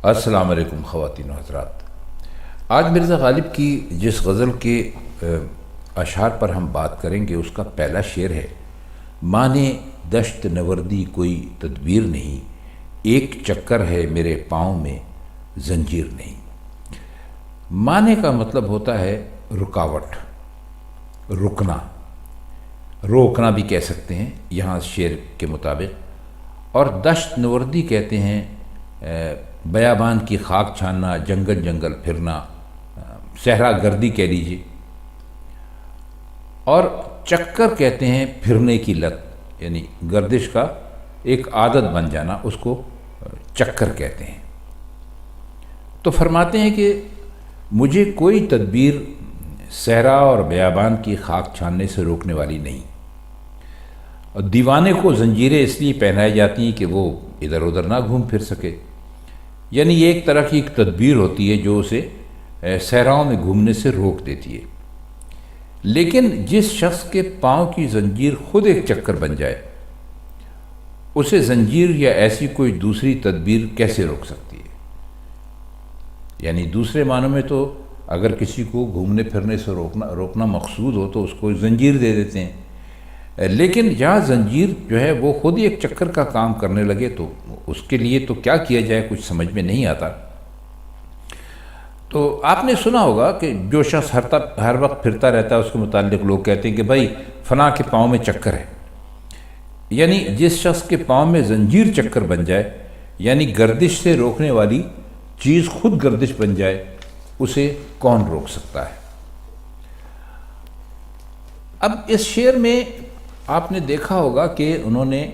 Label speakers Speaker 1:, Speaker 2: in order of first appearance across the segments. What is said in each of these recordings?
Speaker 1: السلام علیکم خواتین و حضرات۔ آج مرزا غالب کی جس غزل کے اشعار پر ہم بات کریں گے اس کا پہلا شعر ہے: مانے دشت نوردی کوئی تدبیر نہیں، ایک چکر ہے میرے پاؤں میں زنجیر نہیں۔ مانے کا مطلب ہوتا ہے رکاوٹ، رکنا، روکنا بھی کہہ سکتے ہیں یہاں شعر کے مطابق، اور دشت نوردی کہتے ہیں بیابان کی خاک چھاننا، جنگل جنگل پھرنا، صحرا گردی کہہ لیجیے، اور چکر کہتے ہیں پھرنے کی لت، یعنی گردش کا ایک عادت بن جانا، اس کو چکر کہتے ہیں۔ تو فرماتے ہیں کہ مجھے کوئی تدبیر صحرا اور بیابان کی خاک چھاننے سے روکنے والی نہیں، اور دیوانے کو زنجیریں اس لیے پہنائی جاتی ہیں کہ وہ ادھر ادھر نہ گھوم پھر سکے، یعنی یہ ایک طرح کی ایک تدبیر ہوتی ہے جو اسے صحراؤں میں گھومنے سے روک دیتی ہے۔ لیکن جس شخص کے پاؤں کی زنجیر خود ایک چکر بن جائے، اسے زنجیر یا ایسی کوئی دوسری تدبیر کیسے روک سکتی ہے؟ یعنی دوسرے معنوں میں تو اگر کسی کو گھومنے پھرنے سے روکنا مقصود ہو تو اس کو زنجیر دے دیتے ہیں، لیکن جہاں زنجیر جو ہے وہ خود ہی ایک چکر کا کام کرنے لگے تو اس کے لیے تو کیا کیا جائے، کچھ سمجھ میں نہیں آتا۔ تو آپ نے سنا ہوگا کہ جو شخص ہر وقت پھرتا رہتا ہے اس کے متعلق لوگ کہتے ہیں کہ بھائی فلاں کے پاؤں میں چکر ہے، یعنی جس شخص کے پاؤں میں زنجیر چکر بن جائے، یعنی گردش سے روکنے والی چیز خود گردش بن جائے، اسے کون روک سکتا ہے؟ اب اس شعر میں آپ نے دیکھا ہوگا کہ انہوں نے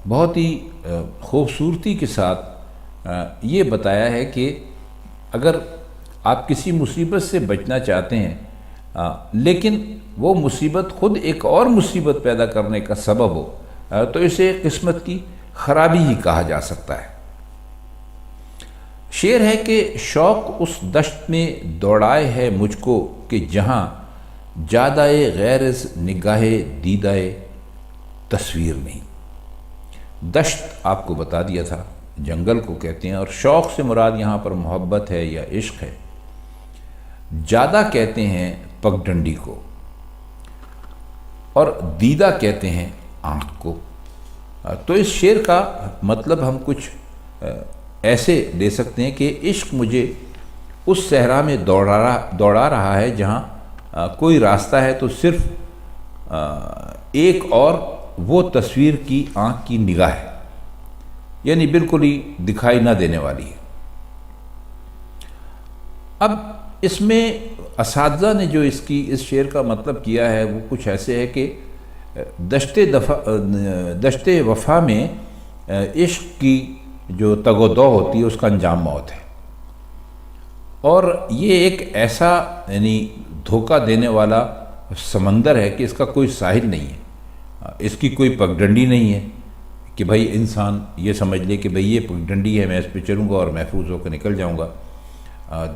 Speaker 1: بہت ہی خوبصورتی کے ساتھ یہ بتایا ہے کہ اگر آپ کسی مصیبت سے بچنا چاہتے ہیں لیکن وہ مصیبت خود ایک اور مصیبت پیدا کرنے کا سبب ہو تو اسے قسمت کی خرابی ہی کہا جا سکتا ہے۔ شعر ہے کہ شوق اس دشت میں دوڑائے ہے مجھ کو کہ جہاں جادائے غیر از نگاہ دیدائے تصویر نہیں۔ دشت آپ کو بتا دیا تھا، جنگل کو کہتے ہیں، اور شوق سے مراد یہاں پر محبت ہے یا عشق ہے۔ جادہ کہتے ہیں پگڈنڈی کو، اور دیدہ کہتے ہیں آنکھ کو۔ تو اس شعر کا مطلب ہم کچھ ایسے لے سکتے ہیں کہ عشق مجھے اس صحرا میں دوڑا رہا ہے جہاں کوئی راستہ ہے تو صرف ایک اور وہ تصویر کی آنکھ کی نگاہ ہے، یعنی بالکل ہی دکھائی نہ دینے والی ہے۔ اب اس میں اساتذہ نے جو اس شعر کا مطلب کیا ہے وہ کچھ ایسے ہے کہ دشت وفا میں عشق کی جو تگ و دو ہوتی ہے اس کا انجام موت ہے، اور یہ ایک ایسا یعنی دھوکہ دینے والا سمندر ہے کہ اس کا کوئی ساحل نہیں ہے، اس کی کوئی پگڈنڈی نہیں ہے کہ بھائی انسان یہ سمجھ لے کہ بھئی یہ پگڈنڈی ہے، میں اس پہ چلوں گا اور محفوظ ہو کے نکل جاؤں گا،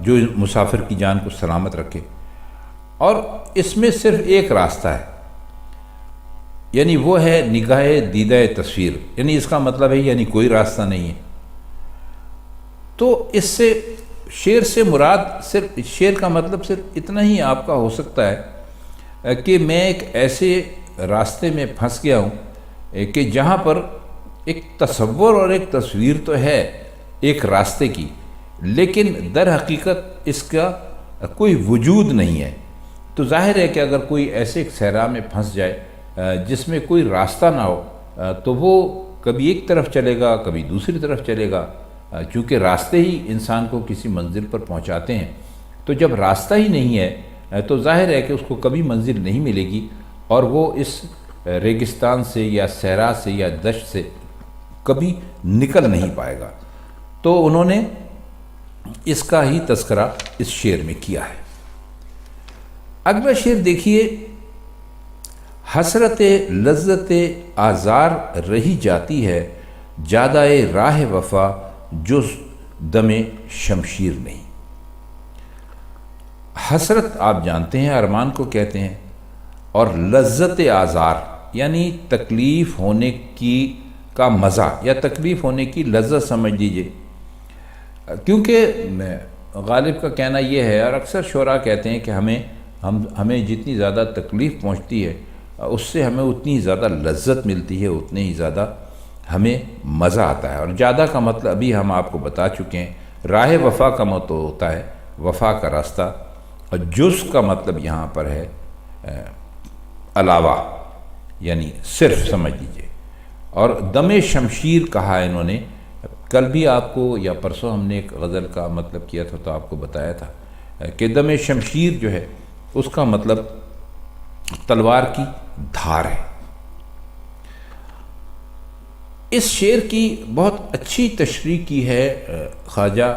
Speaker 1: جو مسافر کی جان کو سلامت رکھے۔ اور اس میں صرف ایک راستہ ہے، یعنی وہ ہے نگاہ دیدہ تصویر، یعنی اس کا مطلب ہے یعنی کوئی راستہ نہیں ہے۔ تو اس سے شعر سے مراد صرف شعر کا مطلب صرف اتنا ہی آپ کا ہو سکتا ہے کہ میں ایک ایسے راستے میں پھنس گیا ہوں کہ جہاں پر ایک تصور اور ایک تصویر تو ہے ایک راستے کی، لیکن در حقیقت اس کا کوئی وجود نہیں ہے۔ تو ظاہر ہے کہ اگر کوئی ایسے ایک صحرا میں پھنس جائے جس میں کوئی راستہ نہ ہو تو وہ کبھی ایک طرف چلے گا کبھی دوسری طرف چلے گا، چونکہ راستے ہی انسان کو کسی منزل پر پہنچاتے ہیں۔ تو جب راستہ ہی نہیں ہے تو ظاہر ہے کہ اس کو کبھی منزل نہیں ملے گی، اور وہ اس ریگستان سے یا صحرا سے یا دشت سے کبھی نکل نہیں پائے گا۔ تو انہوں نے اس کا ہی تذکرہ اس شعر میں کیا ہے۔ اگلا شعر دیکھیے: حسرت لذت آزار رہی جاتی ہے، جادائے راہ وفا جز دم شمشیر نہیں۔ حسرت آپ جانتے ہیں ارمان کو کہتے ہیں، اور لذت آزار یعنی تکلیف ہونے کا مزہ یا تکلیف ہونے کی لذت سمجھ لیجیے۔ کیونکہ غالب کا کہنا یہ ہے، اور اکثر شعراء کہتے ہیں کہ ہمیں جتنی زیادہ تکلیف پہنچتی ہے اس سے ہمیں اتنی زیادہ لذت ملتی ہے، اتنے ہی زیادہ ہمیں مزہ آتا ہے۔ اور زیادہ کا مطلب ابھی ہم آپ کو بتا چکے ہیں، راہ وفا کا مطلب ہوتا ہے وفا کا راستہ، اور جز کا مطلب یہاں پر ہے علاوہ، یعنی صرف سمجھ لیجیے۔ اور دم شمشیر کہا انہوں نے، کل بھی آپ کو یا پرسوں ہم نے ایک غزل کا مطلب کیا تھا تو آپ کو بتایا تھا کہ دم شمشیر جو ہے اس کا مطلب تلوار کی دھار ہے۔ اس شعر کی بہت اچھی تشریح کی ہے خواجہ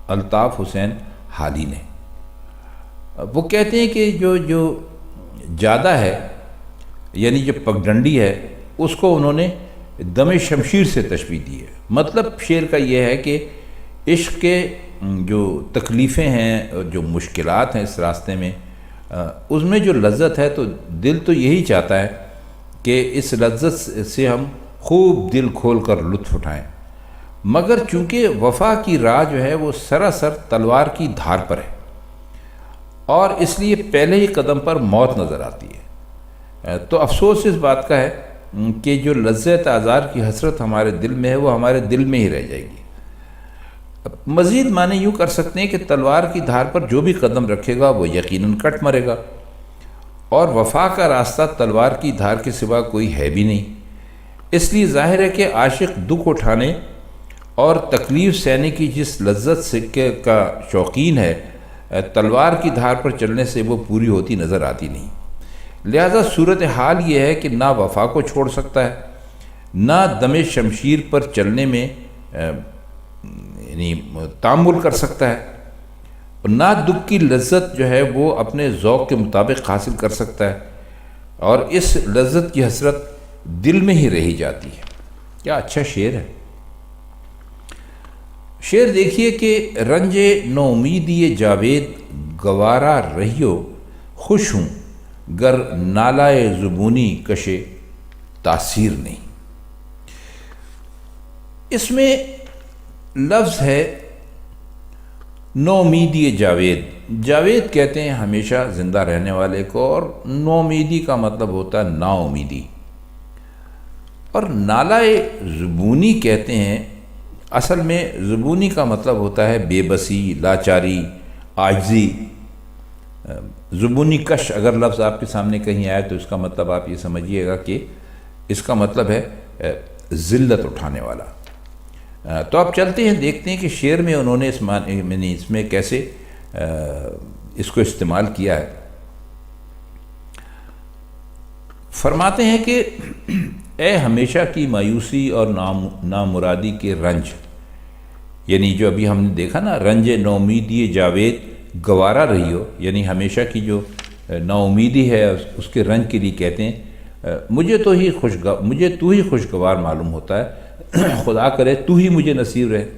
Speaker 1: الطاف حسین حالی نے۔ وہ کہتے ہیں کہ جو جادہ ہے، یعنی جو پگڈنڈی ہے، اس کو انہوں نے دم شمشیر سے تشبیہ دی ہے۔ مطلب شعر کا یہ ہے کہ عشق کے جو تکلیفیں ہیں، جو مشکلات ہیں اس راستے میں، اس میں جو لذت ہے، تو دل تو یہی چاہتا ہے کہ اس لذت سے ہم خوب دل کھول کر لطف اٹھائیں، مگر چونکہ وفا کی راہ جو ہے وہ سراسر تلوار کی دھار پر ہے، اور اس لیے پہلے ہی قدم پر موت نظر آتی ہے۔ تو افسوس اس بات کا ہے کہ جو لذت آزار کی حسرت ہمارے دل میں ہے وہ ہمارے دل میں ہی رہ جائے گی۔ مزید معنی یوں کر سکتے ہیں کہ تلوار کی دھار پر جو بھی قدم رکھے گا وہ یقیناً کٹ مرے گا، اور وفا کا راستہ تلوار کی دھار کے سوا کوئی ہے بھی نہیں۔ اس لیے ظاہر ہے کہ عاشق دکھ اٹھانے اور تکلیف سہنے کی جس لذت سکے کا شوقین ہے، تلوار کی دھار پر چلنے سے وہ پوری ہوتی نظر آتی نہیں۔ لہذا صورتحال یہ ہے کہ نہ وفا کو چھوڑ سکتا ہے، نہ دم شمشیر پر چلنے میں یعنی تأمل کر سکتا ہے، اور نہ دکھ کی لذت جو ہے وہ اپنے ذوق کے مطابق حاصل کر سکتا ہے، اور اس لذت کی حسرت دل میں ہی رہی جاتی ہے۔ کیا اچھا شعر ہے۔ شعر دیکھیے کہ رنج نو امیدی جاوید گوارا رہیو خوش ہوں گر نالائے زبونی کشے تاثیر نہیں۔ اس میں لفظ ہے نو امیدی جاوید۔ جاوید کہتے ہیں ہمیشہ زندہ رہنے والے کو، اور نو امیدی کا مطلب ہوتا ہے نا امیدی، اور نالائے زبونی کہتے ہیں، اصل میں زبونی کا مطلب ہوتا ہے بے بسی، لاچاری، عاجزی۔ زبونی کش اگر لفظ آپ کے سامنے کہیں آئے تو اس کا مطلب آپ یہ سمجھیے گا کہ اس کا مطلب ہے ذلت اٹھانے والا۔ تو آپ چلتے ہیں، دیکھتے ہیں کہ شعر میں انہوں نے اس میں کیسے اس کو استعمال کیا ہے۔ فرماتے ہیں کہ اے ہمیشہ کی مایوسی اور نامرادی کے رنج، یعنی جو ابھی ہم نے دیکھا نا، رنج نو امیدی جاوید گوارا رہی ہو، یعنی ہمیشہ کی جو نا امیدی ہے اس کے رنج کے لیے کہتے ہیں مجھے تو ہی خوشگوار معلوم ہوتا ہے، خدا کرے تو ہی مجھے نصیب رہے،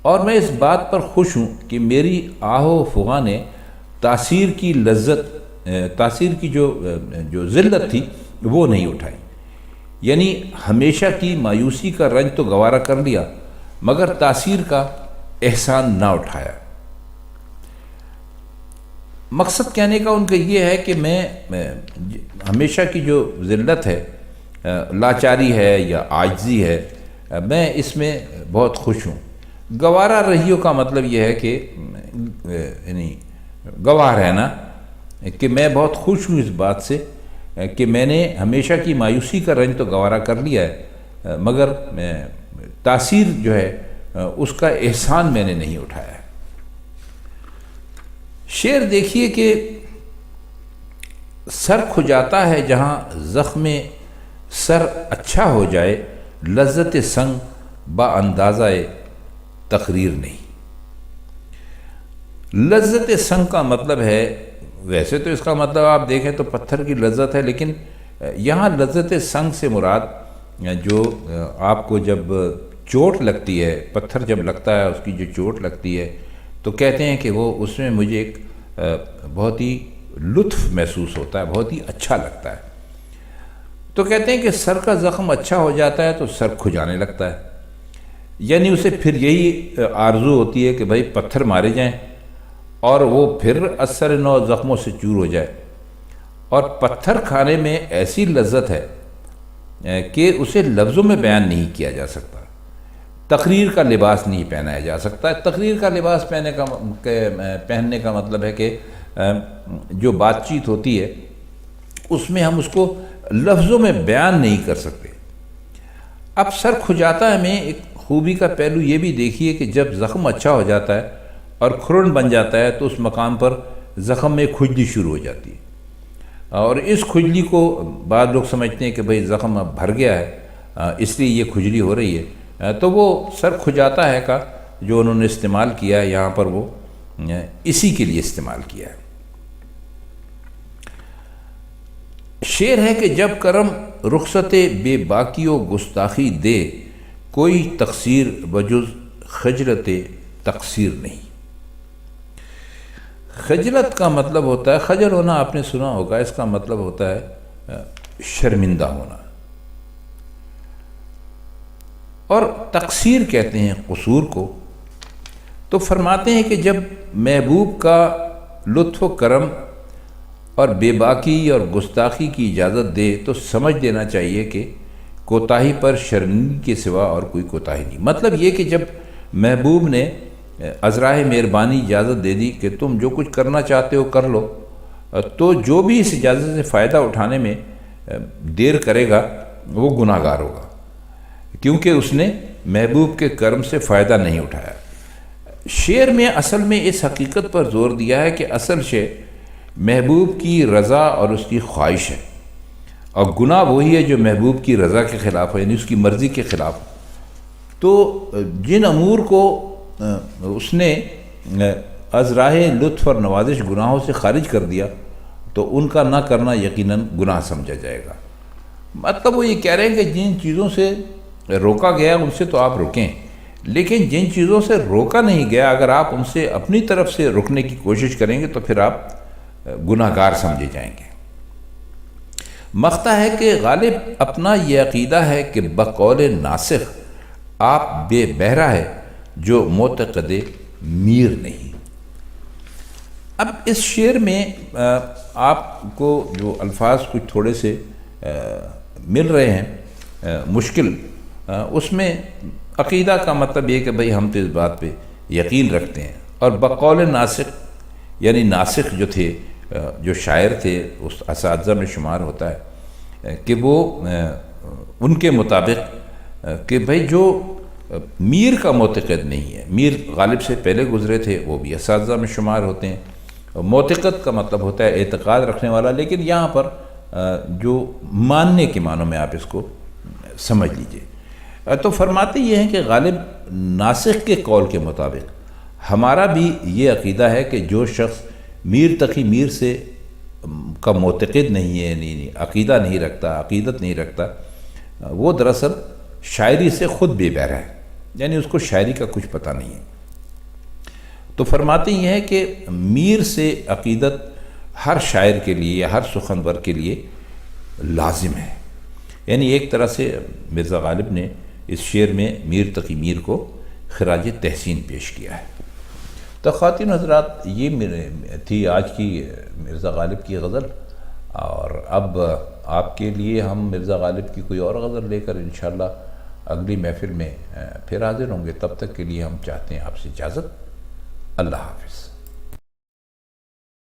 Speaker 1: اور میں اس بات پر خوش ہوں کہ میری آہ و فغاں نے تاثیر کی جو ذلت تھی وہ نہیں اٹھائی۔ یعنی ہمیشہ کی مایوسی کا رنج تو گوارا کر لیا، مگر تاثیر کا احسان نہ اٹھایا۔ مقصد کہنے کا ان کا یہ ہے کہ میں ہمیشہ کی جو ذلت ہے، لاچاری ہے یا عاجزی ہے، میں اس میں بہت خوش ہوں۔ گوارا رہیو کا مطلب یہ ہے کہ یعنی گواہ رہنا، کہ میں بہت خوش ہوں اس بات سے کہ میں نے ہمیشہ کی مایوسی کا رنج تو گوارا کر لیا ہے، مگر تاثیر جو ہے اس کا احسان میں نے نہیں اٹھایا ہے۔ شعر دیکھیے کہ سر کھجاتا ہے جہاں زخم سر اچھا ہو جائے، لذت سنگ با اندازہ تقریر نہیں۔ لذت سنگ کا مطلب ہے، ویسے تو اس کا مطلب آپ دیکھیں تو پتھر کی لذت ہے، لیکن یہاں لذت سنگ سے مراد جو آپ کو جب چوٹ لگتی ہے، پتھر جب لگتا ہے اس کی جو چوٹ لگتی ہے، تو کہتے ہیں کہ وہ اس میں مجھے ایک بہت ہی لطف محسوس ہوتا ہے، بہت ہی اچھا لگتا ہے۔ تو کہتے ہیں کہ سر کا زخم اچھا ہو جاتا ہے تو سر کھجانے لگتا ہے، یعنی اسے پھر یہی آرزو ہوتی ہے کہ بھائی پتھر مارے جائیں اور وہ پھر اثر نو زخموں سے چور ہو جائے. اور پتھر کھانے میں ایسی لذت ہے کہ اسے لفظوں میں بیان نہیں کیا جا سکتا. تقریر کا لباس نہیں پہنایا جا سکتا. تقریر کا لباس پہننے کا مطلب ہے کہ جو بات چیت ہوتی ہے اس میں ہم اس کو لفظوں میں بیان نہیں کر سکتے. اب سر کھجاتا میں ایک خوبی کا پہلو یہ بھی دیکھیے کہ جب زخم اچھا ہو جاتا ہے اور کھرن بن جاتا ہے تو اس مقام پر زخم میں کھجلی شروع ہو جاتی ہے، اور اس کھجلی کو بعض لوگ سمجھتے ہیں کہ بھئی زخم اب بھر گیا ہے اس لیے یہ کھجلی ہو رہی ہے. تو وہ سر کھجاتا ہے کا جو انہوں نے استعمال کیا ہے یہاں پر وہ اسی کے لیے استعمال کیا ہے. شعر ہے کہ جب کرم رخصت بے باکی و گستاخی دے، کوئی تقصیر بجز خجلت تقصیر نہیں. خجلت کا مطلب ہوتا ہے، خجل ہونا آپ نے سنا ہوگا، اس کا مطلب ہوتا ہے شرمندہ ہونا، اور تقصیر کہتے ہیں قصور کو. تو فرماتے ہیں کہ جب محبوب کا لطف و کرم اور بے باکی اور گستاخی کی اجازت دے تو سمجھ لینا چاہیے کہ کوتاہی پر شرمندگی کے سوا اور کوئی کوتاہی نہیں. مطلب یہ کہ جب محبوب نے عذرائے مہربانی اجازت دے دی کہ تم جو کچھ کرنا چاہتے ہو کر لو، تو جو بھی اس اجازت سے فائدہ اٹھانے میں دیر کرے گا وہ گناہ گار ہوگا، کیونکہ اس نے محبوب کے کرم سے فائدہ نہیں اٹھایا. شعر میں اصل میں اس حقیقت پر زور دیا ہے کہ اصل شے محبوب کی رضا اور اس کی خواہش ہے، اور گناہ وہی ہے جو محبوب کی رضا کے خلاف ہے، یعنی اس کی مرضی کے خلاف. تو جن امور کو اس نے از راہ لطف اور نوازش گناہوں سے خارج کر دیا تو ان کا نہ کرنا یقیناً گناہ سمجھا جائے گا. مطلب وہ یہ کہہ رہے ہیں کہ جن چیزوں سے روکا گیا ان سے تو آپ رکیں، لیکن جن چیزوں سے روکا نہیں گیا اگر آپ ان سے اپنی طرف سے رکنے کی کوشش کریں گے تو پھر آپ گناہ گار سمجھے جائیں گے. مختہ ہے کہ غالب اپنا یہ عقیدہ ہے کہ بقول ناسخ آپ بے بہرہ ہے جو معتقد میر نہیں. اب اس شعر میں آپ کو جو الفاظ کچھ تھوڑے سے مل رہے ہیں مشکل، اس میں عقیدہ کا مطلب یہ کہ بھئی ہم تو اس بات پہ یقین رکھتے ہیں، اور بقول ناسخ یعنی ناسخ جو تھے، جو شاعر تھے، اس اساتذہ میں شمار ہوتا ہے کہ وہ ان کے مطابق کہ بھئی جو میر کا معتقد نہیں ہے، میر غالب سے پہلے گزرے تھے، وہ بھی اساتذہ میں شمار ہوتے ہیں. معتقد کا مطلب ہوتا ہے اعتقاد رکھنے والا، لیکن یہاں پر جو ماننے کے معنوں میں آپ اس کو سمجھ لیجئے. تو فرماتے یہ ہیں کہ غالب ناسخ کے قول کے مطابق ہمارا بھی یہ عقیدہ ہے کہ جو شخص میر تقی میر سے کا معتقد نہیں ہے، یعنی عقیدہ نہیں رکھتا، عقیدت نہیں رکھتا، وہ دراصل شاعری سے خود بے بہرہ ہے، یعنی اس کو شاعری کا کچھ پتہ نہیں ہے. تو فرماتے یہ ہے کہ میر سے عقیدت ہر شاعر کے لیے یا ہر سخنور کے لیے لازم ہے. یعنی ایک طرح سے مرزا غالب نے اس شعر میں میر تقی میر کو خراج تحسین پیش کیا ہے. تو خواتین حضرات، یہ تھی آج کی مرزا غالب کی غزل، اور اب آپ کے لیے ہم مرزا غالب کی کوئی اور غزل لے کر انشاءاللہ اگلی محفل میں پھر حاضر ہوں گے. تب تک کے لیے ہم چاہتے ہیں آپ سے اجازت. اللہ حافظ.